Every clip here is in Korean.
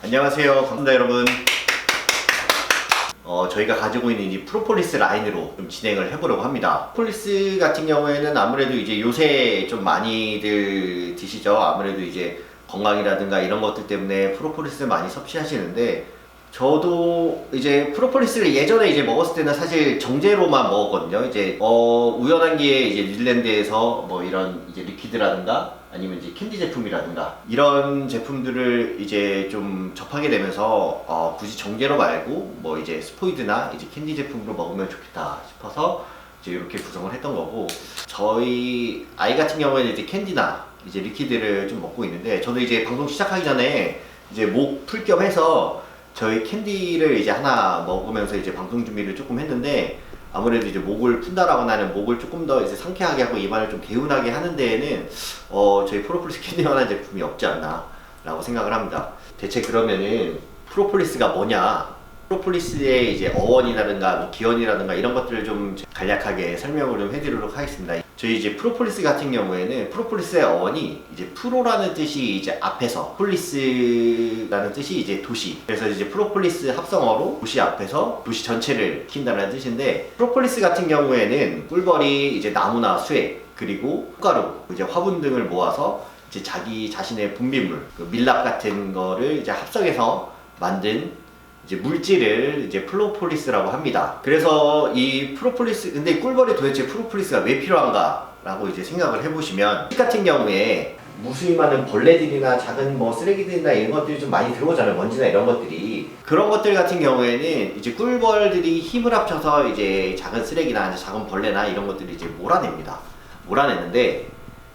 안녕하세요, 반갑습니다 여러분. 저희가 가지고 있는 이 프로폴리스 라인으로 좀 진행을 해보려고 합니다. 프로폴리스 같은 경우에는 아무래도 이제 요새 좀 많이들 드시죠. 아무래도 이제 건강이라든가 이런 것들 때문에 프로폴리스를 많이 섭취하시는데, 저도 이제 프로폴리스를 예전에 이제 먹었을 때는 사실 정제로만 먹었거든요. 이제 우연한 기회에 이제 뉴질랜드에서 뭐 이런 이제 리퀴드라든가 아니면 이제 캔디 제품이라든가 이런 제품들을 이제 좀 접하게 되면서 굳이 정제로 말고 뭐 이제 스포이드나 이제 캔디 제품으로 먹으면 좋겠다 싶어서 이제 이렇게 구성을 했던 거고, 저희 아이 같은 경우에는 이제 캔디나 이제 리퀴드를 좀 먹고 있는데, 저도 이제 방송 시작하기 전에 이제 목 풀 겸 해서 저희 캔디를 이제 하나 먹으면서 이제 방송 준비를 조금 했는데, 아무래도 이제 목을 푼다라거나 하는 목을 조금 더 이제 상쾌하게 하고 입안을 좀 개운하게 하는 데에는 저희 프로폴리스 캔디만한 제품이 없지 않나 라고 생각을 합니다. 대체 그러면은 프로폴리스가 뭐냐, 프로폴리스의 이제 어원이라든가 뭐 기원이라든가 이런 것들을 좀 간략하게 설명을 좀 해드리도록 하겠습니다. 저희 이제 프로폴리스 같은 경우에는 프로폴리스의 어원이 이제 프로라는 뜻이 이제 앞에서, 폴리스라는 뜻이 이제 도시, 그래서 이제 프로폴리스 합성어로 도시 앞에서 도시 전체를 키운다는 뜻인데, 프로폴리스 같은 경우에는 꿀벌이 이제 나무나 수액 그리고 꽃가루, 이제 화분 등을 모아서 이제 자기 자신의 분비물, 그 밀랍 같은 거를 이제 합성해서 만든 이제 물질을 이제 프로폴리스라고 합니다. 그래서 이 프로폴리스, 근데 꿀벌이 도대체 프로폴리스가 왜 필요한가 라고 이제 생각을 해보시면, 식 같은 경우에 무수히 많은 벌레들이나 작은 뭐 쓰레기들이나 이런 것들이 좀 많이 들어오잖아요. 먼지나 이런 것들이. 그런 것들 같은 경우에는 이제 꿀벌들이 힘을 합쳐서 이제 작은 쓰레기나 작은 벌레나 이런 것들이 이제 몰아냅니다. 몰아내는데,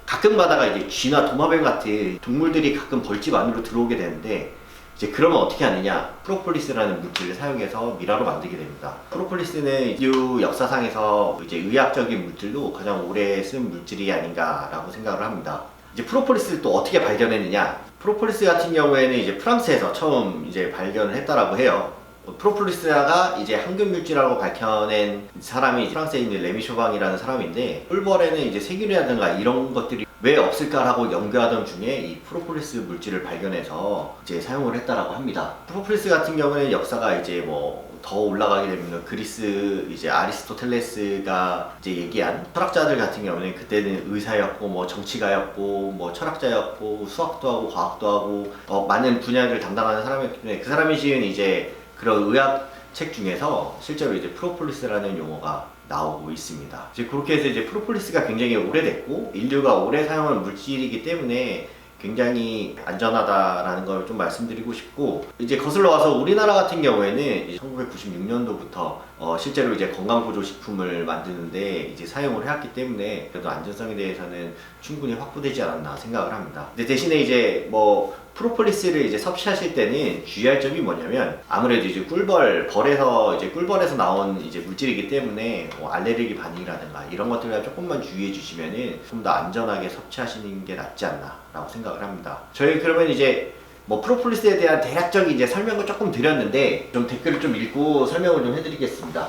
가끔 가다가 이제 쥐나 도마뱀 같은 동물들이 가끔 벌집 안으로 들어오게 되는데, 이제 그러면 어떻게 하느냐, 프로폴리스라는 물질을 사용해서 미라로 만들게 됩니다. 프로폴리스는 인류 역사상에서 이제 의학적인 물질로 가장 오래 쓴 물질이 아닌가라고 생각을 합니다. 이제 프로폴리스를 또 어떻게 발견했느냐, 프로폴리스 같은 경우에는 이제 프랑스에서 처음 이제 발견을 했다라고 해요. 프로폴리스가 이제 항균물질이라고 밝혀낸 사람이 프랑스에 있는 레미 쇼방이라는 사람인데, 꿀벌에는 이제 세균이라든가 이런 것들이 왜 없을까라고 연구하던 중에 이 프로폴리스 물질을 발견해서 이제 사용을 했다라고 합니다. 프로폴리스 같은 경우는 역사가 이제 뭐 더 올라가게 되면 그리스 이제 아리스토텔레스가 이제 얘기한 철학자들 같은 경우는 그때는 의사였고 뭐 정치가였고 뭐 철학자였고 수학도 하고 과학도 하고 많은 분야를 담당하는 사람이었기 때문에, 그 사람이 지은 이제 그런 의학 책 중에서 실제로 이제 프로폴리스라는 용어가 나오고 있습니다. 이제 그렇게 해서 이제 프로폴리스가 굉장히 오래됐고 인류가 오래 사용하는 물질이기 때문에 굉장히 안전하다라는 걸 좀 말씀드리고 싶고, 이제 거슬러 와서 우리나라 같은 경우에는 1996년도부터 실제로 이제 건강보조식품을 만드는데 이제 사용을 해왔기 때문에 그래도 안전성에 대해서는 충분히 확보되지 않았나 생각을 합니다. 근데 대신에 이제 뭐 프로폴리스를 이제 섭취하실 때는 주의할 점이 뭐냐면, 아무래도 이제 꿀벌에서 나온 이제 물질이기 때문에 뭐 알레르기 반응이라든가 이런 것들을 조금만 주의해 주시면은 좀 더 안전하게 섭취하시는 게 낫지 않나라고 생각을 합니다. 저희 그러면 이제 뭐 프로폴리스에 대한 대략적인 이제 설명을 조금 드렸는데, 좀 댓글을 좀 읽고 설명을 좀 해드리겠습니다.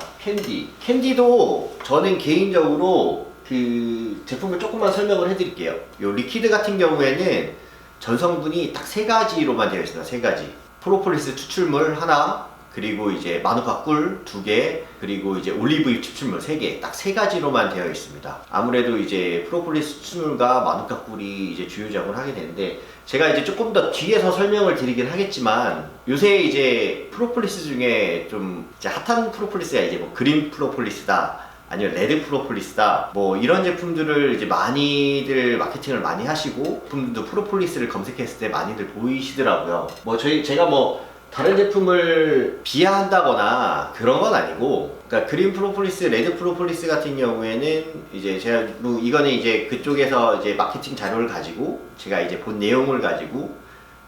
캔디도 저는 개인적으로 그 제품을 조금만 설명을 해드릴게요. 요 리퀴드 같은 경우에는 전성분이 딱 세 가지로만 되어 있습니다. 세 가지. 프로폴리스 추출물 하나, 그리고 이제 마누카 꿀 2개, 그리고 이제 올리브유 추출물 3개, 딱 세 가지로만 되어 있습니다. 아무래도 이제 프로폴리스 추출물과 마누카 꿀이 이제 주요 작용을 하게 되는데, 제가 이제 조금 더 뒤에서 설명을 드리긴 하겠지만, 요새 이제 프로폴리스 중에 좀 이제 핫한 프로폴리스가 이제 뭐 그린 프로폴리스다, 아니면 레드 프로폴리스다, 뭐 이런 제품들을 이제 많이들 마케팅을 많이 하시고, 제품들도 프로폴리스를 검색했을 때 많이들 보이시더라고요. 뭐 제가 뭐 다른 제품을 비하한다거나 그런 건 아니고, 그러니까 그린 프로폴리스, 레드 프로폴리스 같은 경우에는 이제 제가 뭐 이거는 이제 그쪽에서 이제 마케팅 자료를 가지고 제가 이제 본 내용을 가지고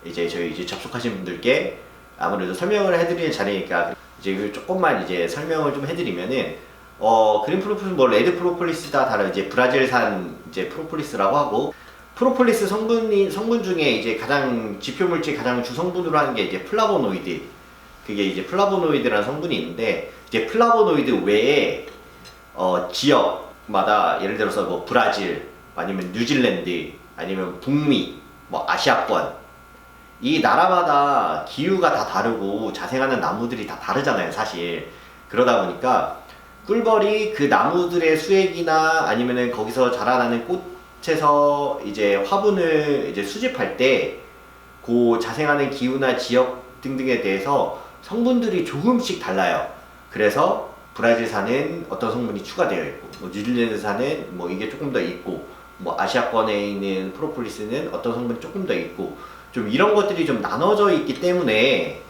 이제 저희 이제 접속하신 분들께 아무래도 설명을 해드리는 자리니까 이제 조금만 이제 설명을 좀 해드리면은, 그린 프로폴리스, 뭐 레드 프로폴리스다 다른 이제 브라질산 이제 프로폴리스라고 하고, 프로폴리스 성분 중에 이제 가장 지표물질 가장 주성분으로 하는 게 이제 플라보노이드. 그게 이제 플라보노이드라는 성분이 있는데, 이제 플라보노이드 외에 지역마다 예를 들어서 뭐 브라질 아니면 뉴질랜드 아니면 북미 뭐 아시아권 이 나라마다 기후가 다 다르고 자생하는 나무들이 다 다르잖아요, 사실. 그러다 보니까 꿀벌이 그 나무들의 수액이나 아니면은 거기서 자라나는 꽃에서 이제 화분을 이제 수집할 때 그 자생하는 기후나 지역 등등에 대해서 성분들이 조금씩 달라요. 그래서 브라질산은 어떤 성분이 추가되어 있고, 뭐 뉴질랜드산은 뭐 이게 조금 더 있고, 뭐 아시아권에 있는 프로폴리스는 어떤 성분이 조금 더 있고, 좀 이런 것들이 좀 나눠져 있기 때문에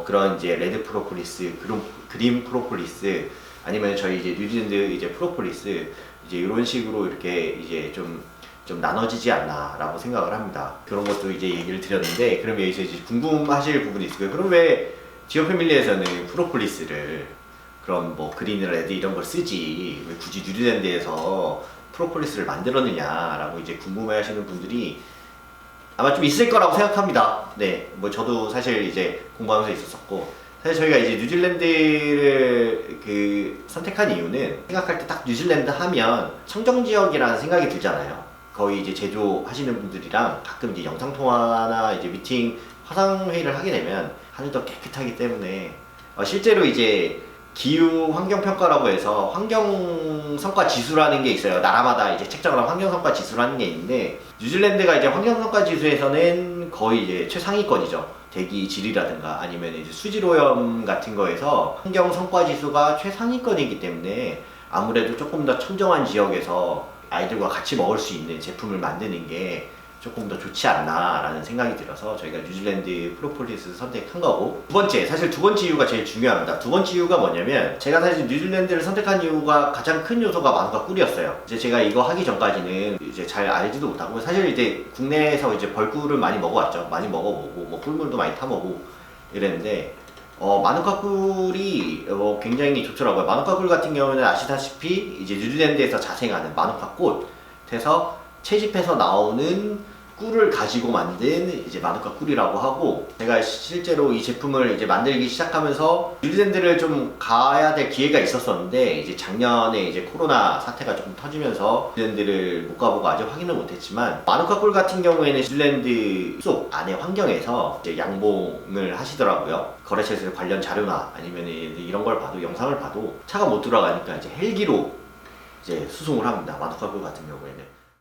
그런 이제 레드 프로폴리스, 그린 프로폴리스, 아니면 저희 이제 뉴질랜드 이제 프로폴리스 이제 이런 식으로 이렇게 이제 좀 나눠지지 않나라고 생각을 합니다. 그런 것도 이제 얘기를 드렸는데, 그럼 여기서 이제 궁금하실 부분이 있을 거예요. 그럼 왜 지오 패밀리에서는 프로폴리스를 그럼 뭐 그린, 레드 이런 걸 쓰지 왜 굳이 뉴질랜드에서 프로폴리스를 만들었느냐라고 이제 궁금해하시는 분들이 아마 좀 있을 거라고 생각합니다. 네, 뭐 저도 사실 이제 공부하면서 있었었고, 사실 저희가 이제 뉴질랜드를 그 선택한 이유는 생각할 때 딱 뉴질랜드 하면 청정 지역이라는 생각이 들잖아요. 거의 이제 제조하시는 분들이랑 가끔 이제 영상 통화나 이제 미팅, 화상 회의를 하게 되면 하늘도 깨끗하기 때문에 실제로 이제 기후 환경 평가라고 해서 환경 성과 지수라는 게 있어요. 나라마다 이제 책정을 한 환경 성과 지수라는 게 있는데, 뉴질랜드가 이제 환경 성과 지수에서는 거의 이제 최상위권이죠. 대기 질이라든가 아니면 이제 수질 오염 같은 거에서 환경 성과 지수가 최상위권이기 때문에 아무래도 조금 더 청정한 지역에서 아이들과 같이 먹을 수 있는 제품을 만드는 게 조금 더 좋지 않나라는 생각이 들어서 저희가 뉴질랜드 프로폴리스 선택한 거고, 사실 두 번째 이유가 제일 중요합니다. 두 번째 이유가 뭐냐면, 제가 사실 뉴질랜드를 선택한 이유가 가장 큰 요소가 마누카 꿀이었어요. 이제 제가 이거 하기 전까지는 이제 잘 알지도 못하고, 사실 이제 국내에서 이제 벌꿀을 많이 먹어왔죠. 많이 먹어보고 뭐 꿀물도 많이 타먹고 이랬는데, 마누카 꿀이 굉장히 좋더라고요. 마누카 꿀 같은 경우는 아시다시피 이제 뉴질랜드에서 자생하는 마누카 꽃에서 채집해서 나오는 꿀을 가지고 만든 이제 마누카 꿀이라고 하고, 제가 실제로 이 제품을 이제 만들기 시작하면서 뉴질랜드를 좀 가야 될 기회가 있었었는데, 이제 작년에 이제 코로나 사태가 조금 터지면서 뉴질랜드를 못 가보고 아직 확인을 못했지만, 마누카 꿀 같은 경우에는 뉴질랜드 속 안에 환경에서 이제 양봉을 하시더라고요. 거래처에서 관련 자료나 아니면 이런 걸 봐도, 영상을 봐도 차가 못 들어가니까 이제 헬기로 이제 수송을 합니다. 마누카 꿀 같은 경우에는.